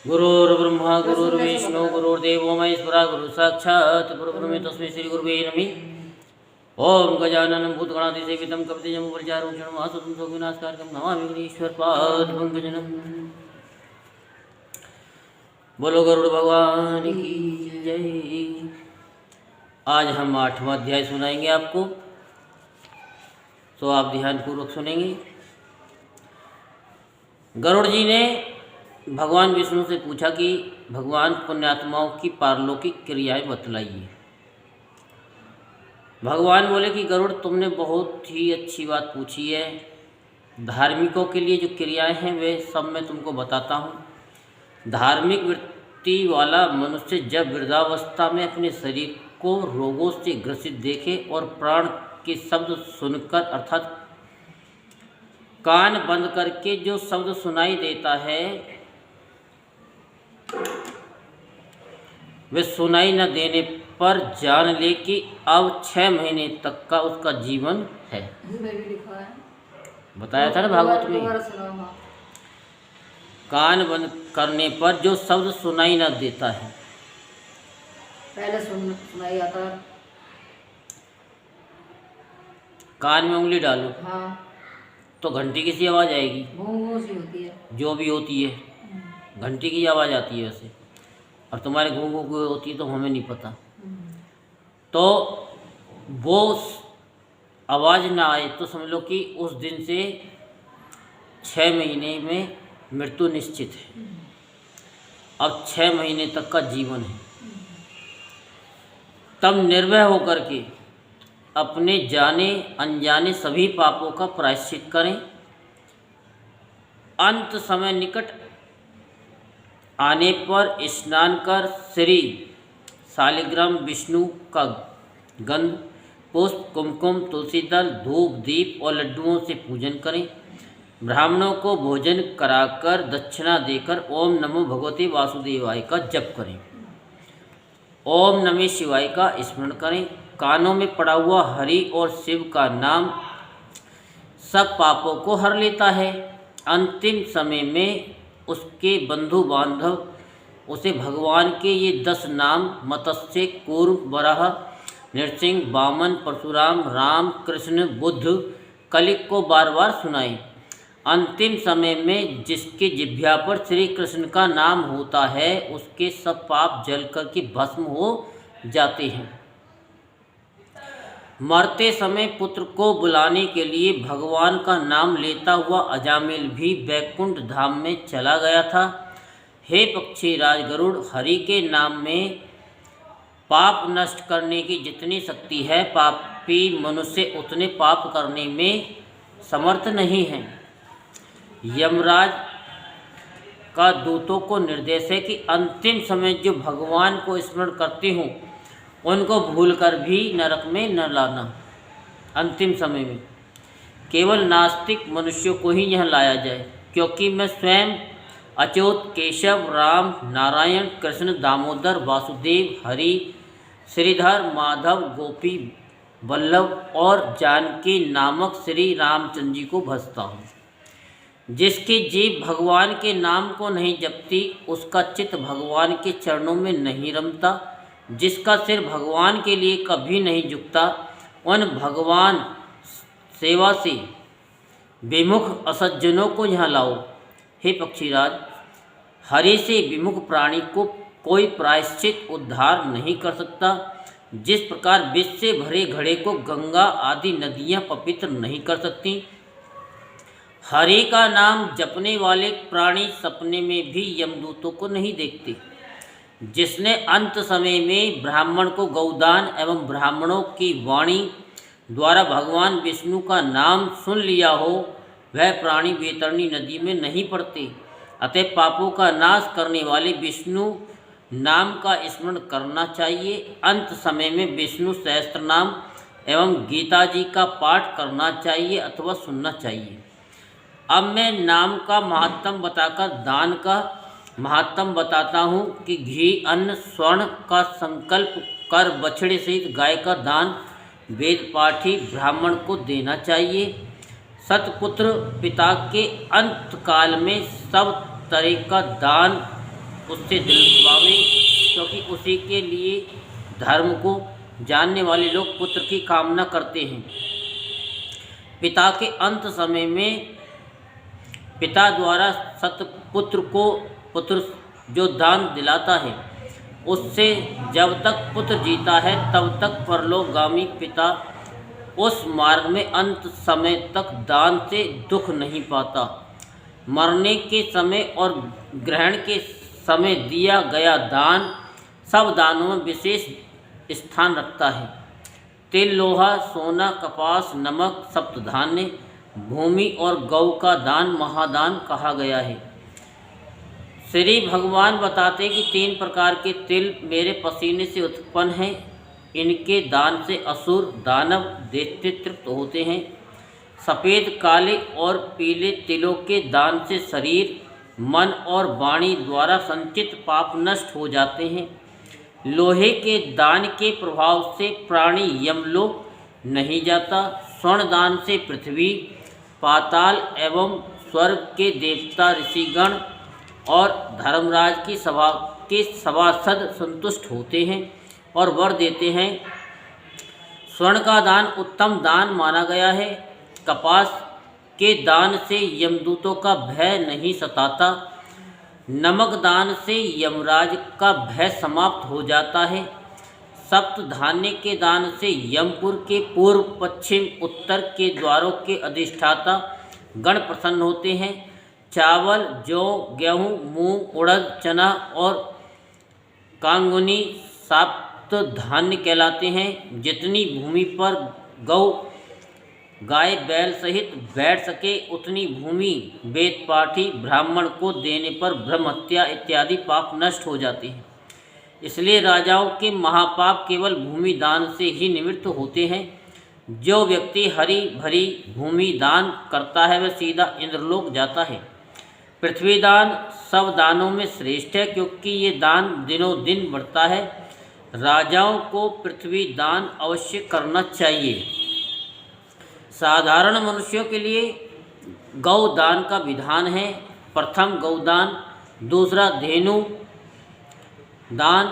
गुरुर्ब्रह्मा गुरुर्विष्णु गुरुर्देवो महेश्वरा गुरु साक्षात् परब्रह्म तस्मै श्री गुरुवे नमः। ओम गजाननं भूतगणाधिसेवितं कपितजं परिचारं वासुतं शोकविनाशकारकं नमामि गणेश्वरपादपङ्कजम्। बोलो गरुड़ भगवान की जय। आज हम 8वां अध्याय सुनाएंगे आपको, तो आप ध्यानपूर्वक सुनेंगे। गरुड़ जी ने भगवान विष्णु से पूछा कि भगवान पुण्यात्माओं की पारलौकिक क्रियाएं बतलाइए। भगवान बोले कि गरुड़, तुमने बहुत ही अच्छी बात पूछी है। धार्मिकों के लिए जो क्रियाएं हैं वे सब मैं तुमको बताता हूँ। धार्मिक वृत्ति वाला मनुष्य जब वृद्धावस्था में अपने शरीर को रोगों से ग्रसित देखे और प्राण के शब्द सुनकर, अर्थात कान बंद करके जो शब्द सुनाई देता है वे सुनाई न देने पर जान ले कि अब 6 महीने तक का उसका जीवन है। बताया था ना भागवत में। कान बंद करने पर जो शब्द सुनाई न देता है, पहले सुनाई आता, कान में उंगली डालो हाँ, तो घंटी की सी आवाज़ आएगी, सी होती है, जो भी होती है घंटी की आवाज़ आती है वैसे। और तुम्हारे घू घू घू होती है तो हमें नहीं पता। तो वो आवाज़ ना आए तो समझ लो कि उस दिन से 6 महीने में मृत्यु निश्चित है। अब 6 महीने तक का जीवन है। तब निर्भय होकर के अपने जाने अनजाने सभी पापों का प्रायश्चित करें। अंत समय निकट आने पर स्नान कर श्री शालिग्राम विष्णु का गंध, पुष्प, कुमकुम, तुलसी दल, धूप, दीप और लड्डुओं से पूजन करें। ब्राह्मणों को भोजन कराकर दक्षिणा देकर ओम नमो भगवते वासुदेवाय का जप करें। ओम नमः शिवाय का स्मरण करें। कानों में पड़ा हुआ हरि और शिव का नाम सब पापों को हर लेता है। अंतिम समय में उसके बंधु बांधव उसे भगवान के ये 10 नाम मत्स्य, कूर्म, वराह, नृसिंह, वामन, परशुराम, राम, कृष्ण, बुद्ध, कलिक को बार बार सुनाएं। अंतिम समय में जिसके जिह्वा पर श्री कृष्ण का नाम होता है उसके सब पाप जल कर के भस्म हो जाते हैं। मरते समय पुत्र को बुलाने के लिए भगवान का नाम लेता हुआ अजामिल भी वैकुंठ धाम में चला गया था। हे पक्षी राज गरुड़, हरि के नाम में पाप नष्ट करने की जितनी शक्ति है, पापी मनुष्य उतने पाप करने में समर्थ नहीं है। यमराज का दूतों को निर्देश है कि अंतिम समय जो भगवान को स्मरण करते हों उनको भूलकर भी नरक में न लाना। अंतिम समय में केवल नास्तिक मनुष्यों को ही यहाँ लाया जाए, क्योंकि मैं स्वयं अच्युत, केशव, राम, नारायण, कृष्ण, दामोदर, वासुदेव, हरि, श्रीधर, माधव, गोपी वल्लभ और जानकी नामक श्री रामचंद्र जी को भजता हूँ। जिसकी जीभ भगवान के नाम को नहीं जपती उसका चित्त भगवान के चरणों में नहीं रमता। जिसका सिर भगवान के लिए कभी नहीं झुकता उन भगवान सेवा से विमुख असज्जनों को यहाँ लाओ। हे पक्षीराज, हरि से विमुख प्राणी को कोई प्रायश्चित उद्धार नहीं कर सकता। जिस प्रकार विष से भरे घड़े को गंगा आदि नदियाँ पवित्र नहीं कर सकती, हरि का नाम जपने वाले प्राणी सपने में भी यमदूतों को नहीं देखते। जिसने अंत समय में ब्राह्मण को गौदान एवं ब्राह्मणों की वाणी द्वारा भगवान विष्णु का नाम सुन लिया हो वह प्राणी वैतरणी नदी में नहीं पड़ते। अतः पापों का नाश करने वाले विष्णु नाम का स्मरण करना चाहिए। अंत समय में विष्णु सहस्त्र नाम एवं गीता जी का पाठ करना चाहिए अथवा सुनना चाहिए। अब मैं नाम का महात्म बताकर दान का महात्म बताता हूँ कि घी, अन्न, स्वर्ण का संकल्प कर बछड़े सहित गाय का दान वेद पाठी ब्राह्मण को देना चाहिए। सतपुत्र पिता के अंत काल में सब तरह का दान उससे दिलवावे, क्योंकि उसी के लिए धर्म को जानने वाले लोग पुत्र की कामना करते हैं। पिता के अंत समय में पिता द्वारा सतपुत्र को पुत्र जो दान दिलाता है, उससे जब तक पुत्र जीता है तब तक परलोकगामी पिता उस मार्ग में अंत समय तक दान से दुख नहीं पाता। मरने के समय और ग्रहण के समय दिया गया दान सब दानों में विशेष स्थान रखता है। तिल, लोहा, सोना, कपास, नमक, सप्तधान्य, भूमि और गौ का दान महादान कहा गया है। श्री भगवान बताते कि 3 प्रकार के तिल मेरे पसीने से उत्पन्न हैं। इनके दान से असुर, दानव, दैत्य तृप्त होते हैं। सफ़ेद, काले और पीले तिलों के दान से शरीर, मन और वाणी द्वारा संचित पाप नष्ट हो जाते हैं। लोहे के दान के प्रभाव से प्राणी यमलोक नहीं जाता। स्वर्ण दान से पृथ्वी, पाताल एवं स्वर्ग के देवता, ऋषिगण और धर्मराज की सभा के सभासद संतुष्ट होते हैं और वर देते हैं। स्वर्ण का दान उत्तम दान माना गया है। कपास के दान से यमदूतों का भय नहीं सताता। नमक दान से यमराज का भय समाप्त हो जाता है। सप्तधान्य के दान से यमपुर के पूर्व, पश्चिम, उत्तर के द्वारों के अधिष्ठाता गण प्रसन्न होते हैं। चावल, जौ, गेहूँ, मूंग, उड़द, चना और कांगुनी सप्तधान्य कहलाते हैं। जितनी भूमि पर गौ, गाय, बैल सहित बैठ सके उतनी भूमि वेदपाठी ब्राह्मण को देने पर ब्रह्म हत्या इत्यादि पाप नष्ट हो जाते हैं। इसलिए राजाओं के महापाप केवल भूमि दान से ही निवृत्त होते हैं। जो व्यक्ति हरी भरी भूमि दान करता है वह सीधा इंद्रलोक जाता है। पृथ्वी दान सब दानों में श्रेष्ठ है, क्योंकि ये दान दिनों दिन बढ़ता है। राजाओं को पृथ्वी दान अवश्य करना चाहिए। साधारण मनुष्यों के लिए गौदान का विधान है। प्रथम गौदान, दूसरा धेनु दान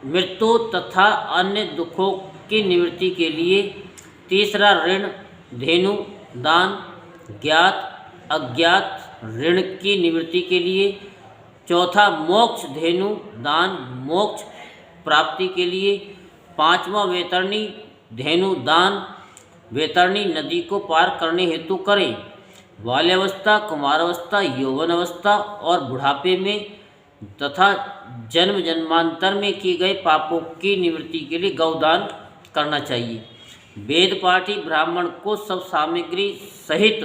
मृत्यु तथा अन्य दुखों की निवृत्ति के लिए, तीसरा ऋण धेनु दान ज्ञात अज्ञात ऋण की निवृत्ति के लिए, चौथा मोक्ष धेनु दान मोक्ष प्राप्ति के लिए, पांचवा वैतरणी धेनु दान वैतरणी नदी को पार करने हेतु करें। बाल्यावस्था, कुमारावस्था, यौवन अवस्था और बुढ़ापे में तथा जन्म जन्मांतर में किए गए पापों की निवृत्ति के लिए गौदान करना चाहिए। वेद पाठी ब्राह्मण को सब सामग्री सहित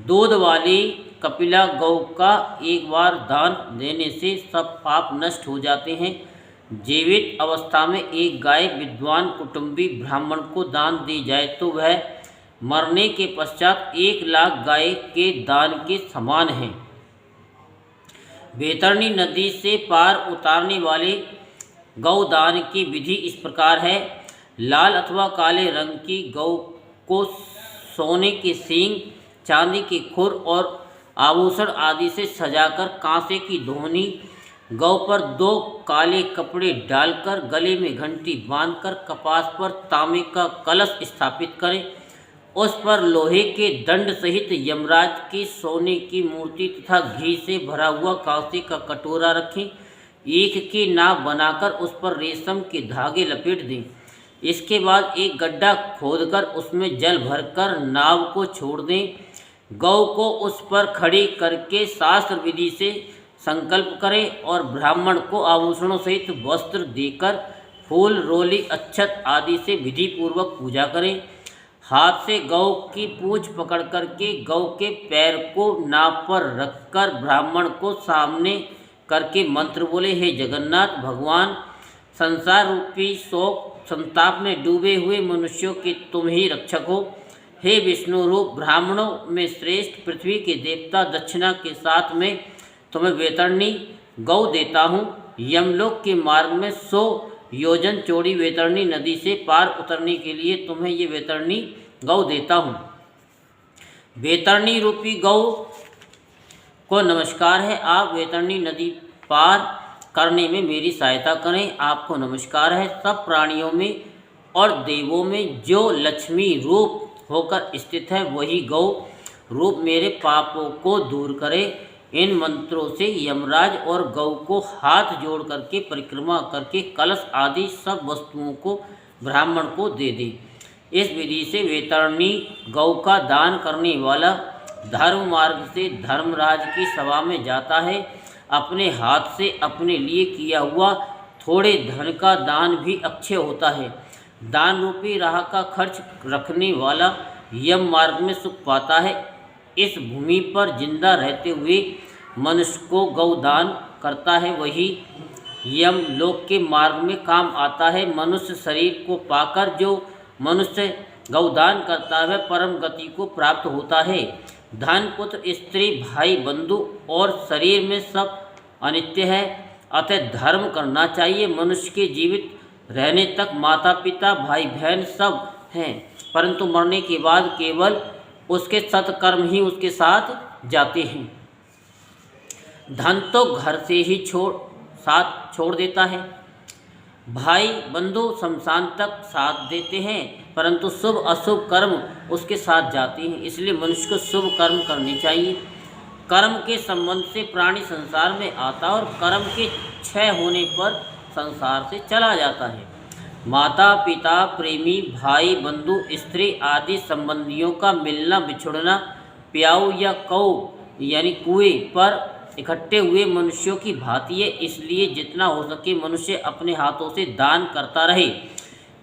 दूध वाली कपिला गौ का एक बार दान देने से सब पाप नष्ट हो जाते हैं। जीवित अवस्था में एक गाय विद्वान कुटुंबी ब्राह्मण को दान दी जाए तो वह मरने के पश्चात 1,00,000 गाय के दान के समान है। वैतरणी नदी से पार उतारने वाले गौदान की विधि इस प्रकार है। लाल अथवा काले रंग की गौ को सोने के सींग, चांदी के खुर और आभूषण आदि से सजाकर कांसे की धोनी, गौ पर 2 काले कपड़े डालकर गले में घंटी बांधकर कपास पर तांबे का कलश स्थापित करें। उस पर लोहे के दंड सहित यमराज की सोने की मूर्ति तथा घी से भरा हुआ कांसे का कटोरा रखें। ईख की नाव बनाकर उस पर रेशम के धागे लपेट दें। इसके बाद एक गड्ढा खोदकर उसमें जल भरकर नाव को छोड़ दें। गौ को उस पर खड़ी करके शास्त्र विधि से संकल्प करें और ब्राह्मण को आभूषणों सहित वस्त्र देकर फूल, रोली, अक्षत आदि से विधि पूर्वक पूजा करें। हाथ से गौ की पूंछ पकड़ करके गौ के पैर को नाव पर रखकर ब्राह्मण को सामने करके मंत्र बोले, हे जगन्नाथ भगवान, संसार रूपी शोक संताप में डूबे हुए मनुष्यों के तुम ही रक्षक हो। हे विष्णु रूप ब्राह्मणों में श्रेष्ठ पृथ्वी के देवता, दक्षिणा के साथ में तुम्हें वैतरणी गौ देता हूँ। यमलोक के मार्ग में 100 योजन चौड़ी वैतरणी नदी से पार उतरने के लिए तुम्हें ये वैतरणी गौ देता हूँ। वैतरणी रूपी गौ को नमस्कार है। आप वैतरणी नदी पार करने में मेरी सहायता करें। आपको नमस्कार है। सब प्राणियों में और देवों में जो लक्ष्मी रूप होकर स्थित है वही गौ रूप मेरे पापों को दूर करे। इन मंत्रों से यमराज और गौ को हाथ जोड़ करके परिक्रमा करके कलश आदि सब वस्तुओं को ब्राह्मण को दे दे। इस विधि से वैतरणी गौ का दान करने वाला धर्म मार्ग से धर्मराज की सभा में जाता है। अपने हाथ से अपने लिए किया हुआ थोड़े धन का दान भी अक्षय होता है। दान रूपी राह का खर्च रखने वाला यम मार्ग में सुख पाता है। इस भूमि पर जिंदा रहते हुए मनुष्य को गौदान करता है वही यम लोक के मार्ग में काम आता है। मनुष्य शरीर को पाकर जो मनुष्य गौदान करता है वह परम गति को प्राप्त होता है। धन पुत्र स्त्री भाई बंधु और शरीर में सब अनित्य है, अतः धर्म करना चाहिए। मनुष्य के जीवित रहने तक माता पिता भाई बहन सब हैं, परंतु मरने के बाद केवल उसके सत्कर्म ही उसके साथ जाते हैं। धन तो घर से ही साथ छोड़ देता है। भाई बंधु शमशान तक साथ देते हैं, परंतु शुभ अशुभ कर्म उसके साथ जाते हैं। इसलिए मनुष्य को शुभ कर्म करने चाहिए। कर्म के संबंध से प्राणी संसार में आता है और कर्म के क्षय होने पर संसार से चला जाता है। माता पिता प्रेमी भाई बंधु स्त्री आदि संबंधियों का मिलना बिछुड़ना प्याऊ या कौ यानी कुएं पर इकट्ठे हुए मनुष्यों की भांति है। इसलिए जितना हो सके मनुष्य अपने हाथों से दान करता रहे।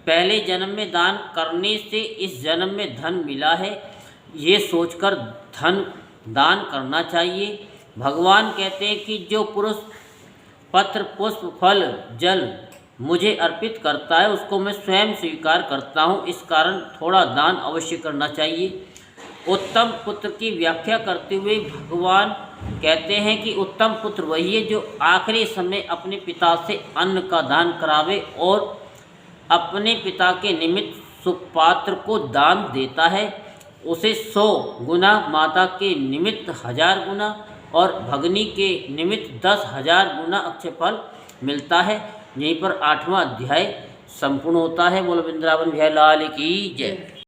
पहले जन्म में दान करने से इस जन्म में धन मिला है, ये सोचकर धन दान करना चाहिए। भगवान कहते हैं कि जो पुरुष पत्र पुष्प फल जल मुझे अर्पित करता है उसको मैं स्वयं स्वीकार करता हूँ। इस कारण थोड़ा दान अवश्य करना चाहिए। उत्तम पुत्र की व्याख्या करते हुए भगवान कहते हैं कि उत्तम पुत्र वही है जो आखिरी समय अपने पिता से अन्न का दान करावे और अपने पिता के निमित्त सुपात्र को दान देता है। उसे 100 गुना, माता के निमित्त 1000 गुना और भगनी के निमित्त 10,000 गुना अक्षय फल मिलता है। यहीं पर 8वां अध्याय संपूर्ण होता है। बोलो वृंदावन बिहारी लाल की जय।